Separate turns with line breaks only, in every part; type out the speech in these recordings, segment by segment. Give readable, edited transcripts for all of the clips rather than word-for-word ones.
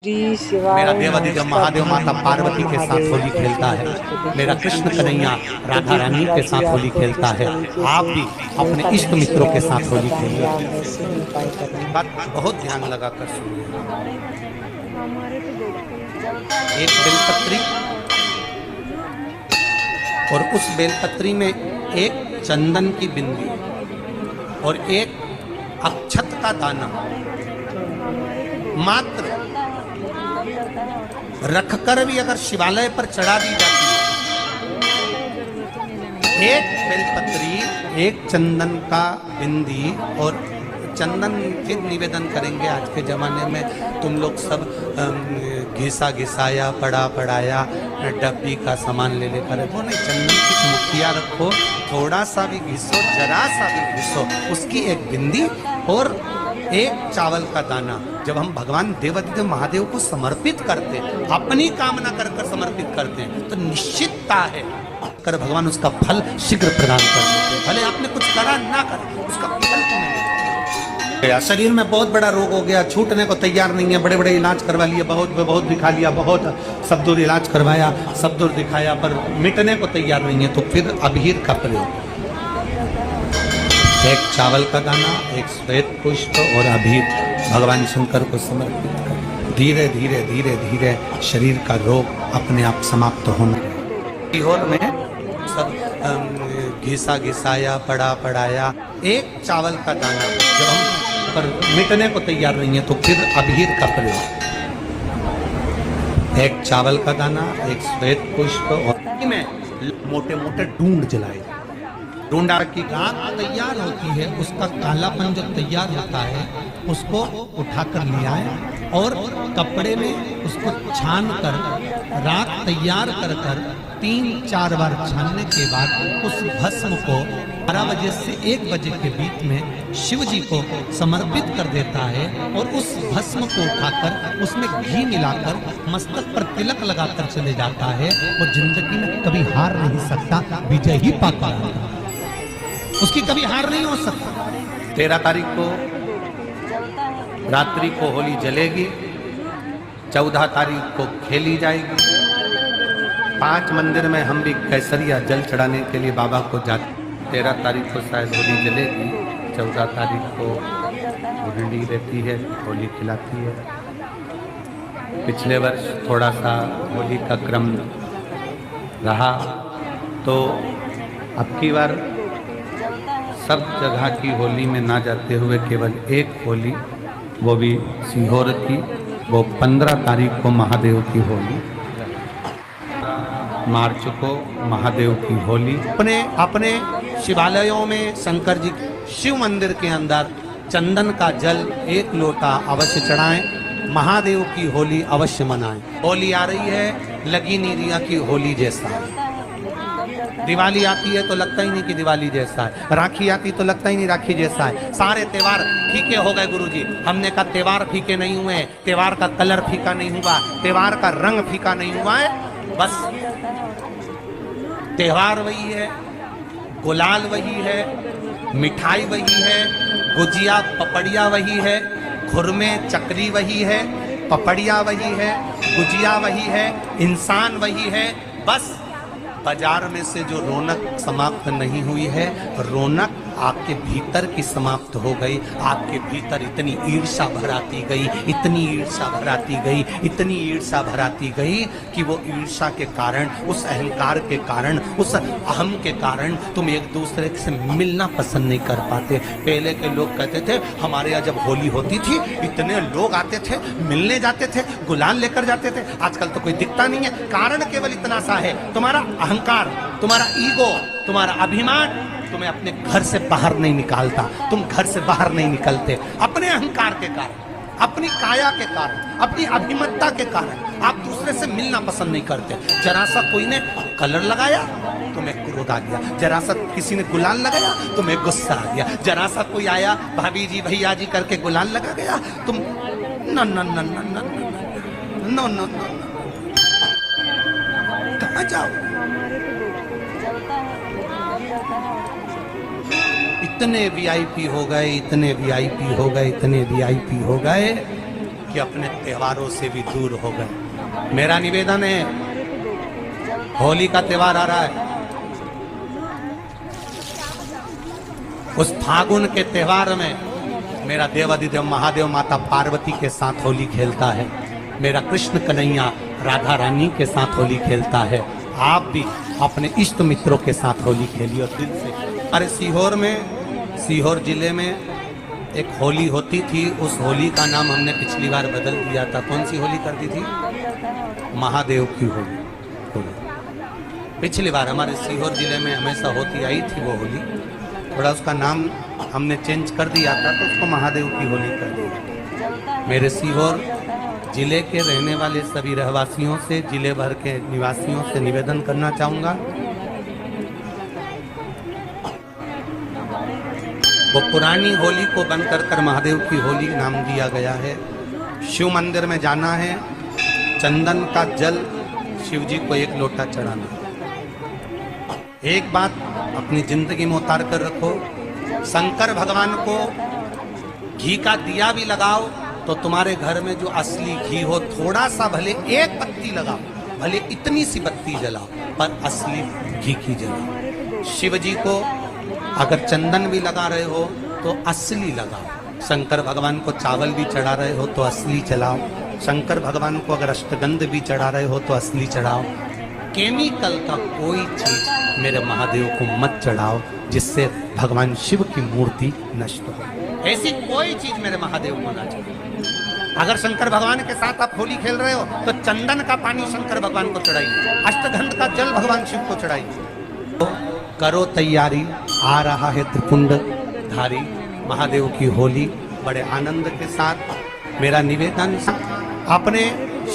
मेरा देवाधिदेव महादेव माता पार्वती के साथ होली खेलता है। मेरा कृष्ण कन्हैया राधा रानी के साथ होली खेलता है। आप भी अपने इष्ट मित्रों के साथ होली खेलिए। बात बहुत ध्यान लगाकर सुनिए। एक बेलपत्री और उस बेलपत्री में एक चंदन की बिंदी और एक अक्षत का दाना मात्र रखकर भी अगर शिवालय पर चढ़ा दी जाती है, एक बेलपत्री, एक चंदन का बिंदी और चंदन फिर निवेदन करेंगे। आज के ज़माने में तुम लोग सब घिसा घिसाया पड़ा पड़ाया डब्बी का सामान ले लेकर, वो नहीं, चंदन की मुखिया रखो, थोड़ा सा भी घिसो, जरा सा भी घिसो, उसकी एक बिंदी और एक चावल का दाना। जब हम भगवान देवाधिदेव महादेव को समर्पित करते हैं, अपनी कामना कर कर समर्पित करते हैं, तो निश्चितता है कर भगवान उसका फल शीघ्र प्रदान कर देते हैं। भले आपने कुछ करा ना करा, उसका फल तुम्हें। शरीर में बहुत बड़ा रोग हो गया, छूटने को तैयार नहीं है, बड़े बड़े इलाज करवा लिए, बहुत दिखा लिया, बहुत सब दूर इलाज करवाया, सब दूर दिखाया, पर मिटने को तैयार नहीं है, तो फिर अबीर का प्रयोग, एक चावल का दाना, एक श्वेत पुष्प और अबीर भगवान शंकर को समर्पित कर धीरे धीरे धीरे धीरे शरीर का रोग अपने आप समाप्त होना। सीहोर में सब घिसा घिसाया पड़ा पड़ाया, एक चावल का दाना, जब हम पर मिटने को तैयार नहीं है, तो फिर अबीर का प्रयोग, एक चावल का दाना, एक श्वेत पुष्प और में मोटे मोटे ढूंढ जलाए। ढूंढा की राख तैयार होती है, उसका कालापन जो तैयार होता है उसको उठाकर ले आए और कपड़े में उसको छान कर राख तैयार कर कर 3-4 बार छानने के बाद उस भस्म को 12 बजे से 1 बजे के बीच में शिव जी को समर्पित कर देता है और उस भस्म को उठाकर उसमें घी मिलाकर मस्तक पर तिलक लगाकर चले जाता है। वो जिंदगी में कभी हार नहीं सकता, विजय ही पाता है, उसकी कभी हार नहीं हो सकता। 13 तारीख को रात्रि को होली जलेगी, 14 तारीख को खेली जाएगी। 5 मंदिर में हम भी केसरिया जल चढ़ाने के लिए बाबा को जाते। 13 तारीख को शायद होली जलेगी, 14 तारीख को होली रहती है, होली खिलाती है। पिछले वर्ष थोड़ा सा होली का क्रम रहा, तो अब की बार सब जगह की होली में ना जाते हुए केवल एक होली, वो भी सीहोर की, वो 15 तारीख को महादेव की होली, मार्च को महादेव की होली। अपने अपने शिवालयों में शंकर जी शिव मंदिर के अंदर चंदन का जल 1 लोटा अवश्य चढ़ाएं, महादेव की होली अवश्य मनाएं। होली आ रही है, लगी नीरिया की होली जैसा है। दिवाली आती है तो लगता ही नहीं कि दिवाली जैसा है, राखी आती तो लगता ही नहीं राखी जैसा है। सारे त्योहार फीके हो गए गुरुजी। हमने कहा त्योहार फीके नहीं हुए, त्योहार का कलर फीका नहीं हुआ, त्योहार का रंग फीका नहीं हुआ है, बस त्योहार वही है, गुलाल वही है, मिठाई वही है, गुजिया पपड़िया वही है, खुरमे चकरी वही है, पपड़िया वही है, गुजिया वही है, इंसान वही है। बस बाजार में से जो रौनक समाप्त नहीं हुई है, रौनक आपके भीतर की समाप्त हो गई। आपके भीतर इतनी ईर्ष्या भराती गई, इतनी ईर्ष्या भराती गई, इतनी ईर्ष्या भराती गई कि वो ईर्ष्या के कारण, उस अहंकार के कारण, उस अहम के कारण तुम एक दूसरे से मिलना पसंद नहीं कर पाते। पहले के लोग कहते थे हमारे यहाँ जब होली होती थी इतने लोग आते थे, मिलने जाते थे, गुलाल लेकर जाते थे। आजकल तो कोई दिखता नहीं है। कारण केवल इतना सा है, तुम्हारा अहंकार, तुम्हारा ईगो, तुम्हारा अभिमान तुम्हें अपने घर से बाहर नहीं निकालता। तुम घर से बाहर नहीं निकलते अपने अहंकार के कारण, अपनी काया के कारण, अपनी अभिमतता के कारण आप दूसरे से मिलना पसंद नहीं करते। जरा सा कोई ने कलर लगाया तुम्हें क्रोध आ गया, जरा सा किसी ने गुलाल लगाया तुम्हें गुस्सा आ गया, जरा सा कोई आया भाभी जी भैया जी करके गुलाल लगा गया, तुम न न न न न न न न कहाँ जाओ। इतने वीआईपी हो गए, इतने वीआईपी हो गए, इतने वीआईपी हो गए कि अपने त्योहारों से भी दूर हो गए। मेरा निवेदन है, होली का त्योहार आ रहा है, उस फागुन के त्योहार में मेरा देवाधिदेव महादेव माता पार्वती के साथ होली खेलता है, मेरा कृष्ण कन्हैया राधा रानी के साथ होली खेलता है। आप भी अपने इष्ट मित्रों के साथ होली खेलिए दिल से। अरे सीहोर जिले में एक होली होती थी, उस होली का नाम हमने पिछली बार बदल दिया था। कौन सी होली कर दी थी? महादेव की होली। पिछली बार हमारे सीहोर जिले में हमेशा होती आई थी वो होली, थोड़ा उसका नाम हमने चेंज कर दिया था तो उसको महादेव की होली कर दिया। मेरे सीहोर जिले के रहने वाले सभी रहवासियों से, जिले भर के निवासियों से निवेदन करना चाहूँगा, वो पुरानी होली को बंद कर महादेव की होली नाम दिया गया है। शिव मंदिर में जाना है, चंदन का जल शिव जी को 1 लोटा चढ़ाना। एक बात अपनी जिंदगी में उतार कर रखो, शंकर भगवान को घी का दिया भी लगाओ तो तुम्हारे घर में जो असली घी हो, थोड़ा सा भले 1 पत्ती लगाओ, भले इतनी सी बत्ती जलाओ, पर असली घी की जलाओ। शिव जी को अगर चंदन भी लगा रहे हो तो असली लगाओ। शंकर भगवान को चावल भी चढ़ा रहे हो तो असली चढ़ाओ। शंकर भगवान को अगर अष्टगंध भी चढ़ा रहे हो तो असली चढ़ाओ। केमिकल का कोई चीज मेरे महादेव को मत चढ़ाओ जिससे भगवान शिव की मूर्ति नष्ट हो। ऐसी कोई चीज मेरे महादेव को ना चढ़ाओ। अगर शंकर भगवान के साथ आप होली खेल रहे हो तो चंदन का पानी शंकर भगवान को चढ़ाइए, अष्टगंध का जल भगवान शिव को चढ़ाइए। तो करो तैयारी, आ रहा है त्रिपुंड धारी महादेव की होली। बड़े आनंद के साथ मेरा निवेदन, अपने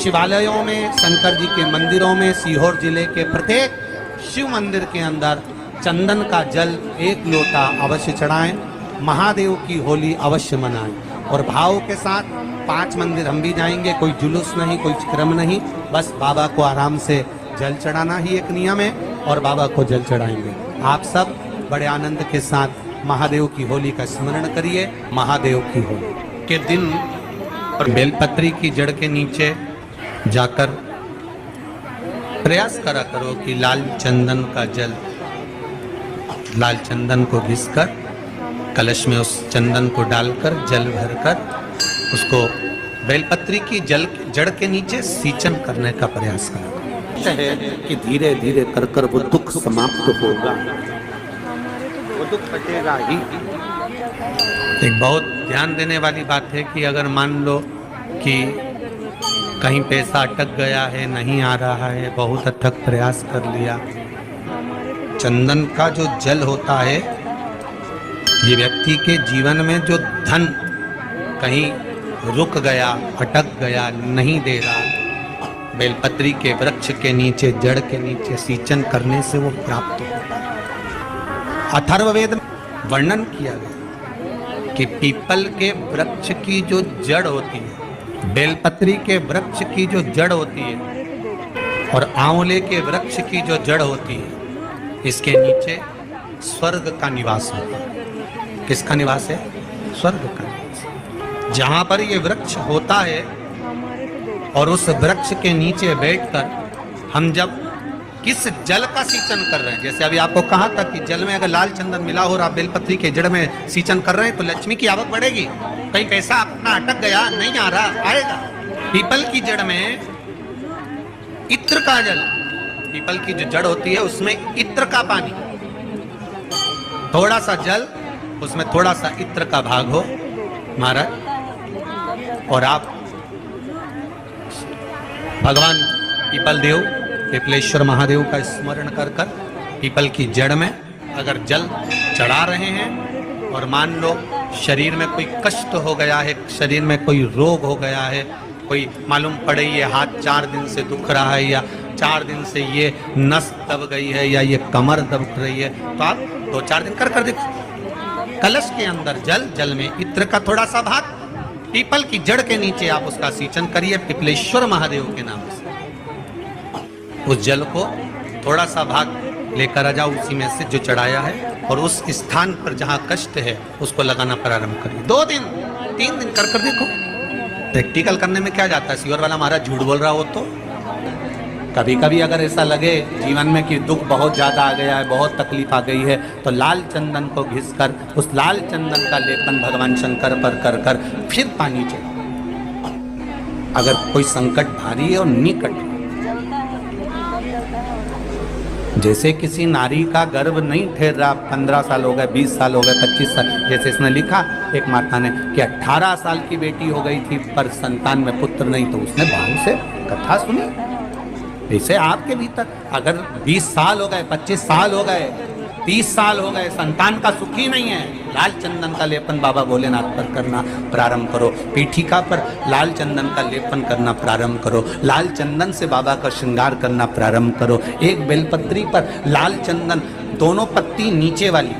शिवालयों में, शंकर जी के मंदिरों में, सीहोर जिले के प्रत्येक शिव मंदिर के अंदर चंदन का जल 1 लोटा अवश्य चढ़ाएं, महादेव की होली अवश्य मनाएं। और भाव के साथ 5 मंदिर हम भी जाएंगे, कोई जुलूस नहीं, कोई क्रम नहीं, बस बाबा को आराम से जल चढ़ाना ही एक नियम है और बाबा को जल चढ़ाएंगे। आप सब बड़े आनंद के साथ महादेव की होली का स्मरण करिए। महादेव की होली के दिन और बेलपत्री की जड़ के नीचे जाकर प्रयास करा करो कि लाल चंदन का जल, लाल चंदन को घिसकर कलश में उस चंदन को डालकर जल भरकर उसको बेलपत्री की जड़ के नीचे सींचन करने का प्रयास करो। है कि धीरे धीरे कर कर वो दुख समाप्त होगा, वो दुख हटेगा ही। एक बहुत ध्यान देने वाली बात है कि अगर मान लो कि कहीं पैसा अटक गया है, नहीं आ रहा है, बहुत अथक प्रयास कर लिया, चंदन का जो जल होता है ये व्यक्ति के जीवन में जो धन कहीं रुक गया, अटक गया, नहीं दे रहा, बेलपत्री के वृक्ष के नीचे, जड़ के नीचे सींचन करने से वो प्राप्त होता है। अथर्ववेद में वर्णन किया गया कि पीपल के वृक्ष की जो जड़ होती है, बेलपत्री के वृक्ष की जो जड़ होती है और आंवले के वृक्ष की जो जड़ होती है, इसके नीचे स्वर्ग का निवास होता है। किसका निवास है? स्वर्ग का निवास। जहां पर ये वृक्ष होता है और उस वृक्ष के नीचे बैठकर हम जब किस जल का सींचन कर रहे हैं, जैसे अभी आपको कहा था कि जल में अगर लाल चंदन मिला हो और आप बेलपत्री के जड़ में सींचन कर रहे हैं तो लक्ष्मी की आवक बढ़ेगी। कहीं पैसा अपना अटक गया, नहीं आ रहा, आएगा। पीपल की जड़ में इत्र का जल, पीपल की जो जड़ होती है उसमें इत्र का पानी, थोड़ा सा जल, उसमें थोड़ा सा इत्र का भाग हो महाराज, और आप भगवान पीपल देव, पिपलेश्वर महादेव का स्मरण कर कर पीपल की जड़ में अगर जल चढ़ा रहे हैं और मान लो शरीर में कोई कष्ट हो गया है, शरीर में कोई रोग हो गया है, कोई मालूम पड़े ये हाथ 4 दिन से दुख रहा है या 4 दिन से ये नस दब गई है या ये कमर दब रही है, तो आप 2-4 दिन कर देखो। कलश के अंदर जल, जल में इत्र का थोड़ा सा भाग, पीपल की जड़ के नीचे आप उसका सींचन करिए पिपलेश्वर महादेव के नाम से। उस जल को थोड़ा सा भाग लेकर आ जाओ उसी में से जो चढ़ाया है, और उस स्थान पर जहां कष्ट है उसको लगाना प्रारंभ करिए। 2 दिन 3 दिन कर देखो, प्रैक्टिकल करने में क्या जाता है, सीवर वाला महाराज झूठ बोल रहा हो तो। कभी कभी अगर ऐसा लगे जीवन में कि दुख बहुत ज़्यादा आ गया है, बहुत तकलीफ आ गई है, तो लाल चंदन को घिस कर उस लाल चंदन का लेपन भगवान शंकर पर कर कर फिर पानी चाहिए। अगर कोई संकट भारी है और निकट, जैसे किसी नारी का गर्भ नहीं ठहर रहा, 15 साल हो गए, 20 साल हो गए, 25 साल, जैसे इसने लिखा एक माता ने कि 18 साल की बेटी हो गई थी पर संतान में पुत्र नहीं, तो उसने भाव से कथा सुनी। ऐसे आपके भीतर अगर 20 साल हो गए, 25 साल हो गए, 30 साल हो गए, संतान का सुख ही नहीं है, लाल चंदन का लेपन बाबा भोलेनाथ पर करना प्रारंभ करो। पीठिका पर लाल चंदन का लेपन करना प्रारंभ करो। लाल चंदन से बाबा का श्रृंगार करना प्रारंभ करो। एक बेलपत्री पर लाल चंदन, दोनों पत्ती नीचे वाली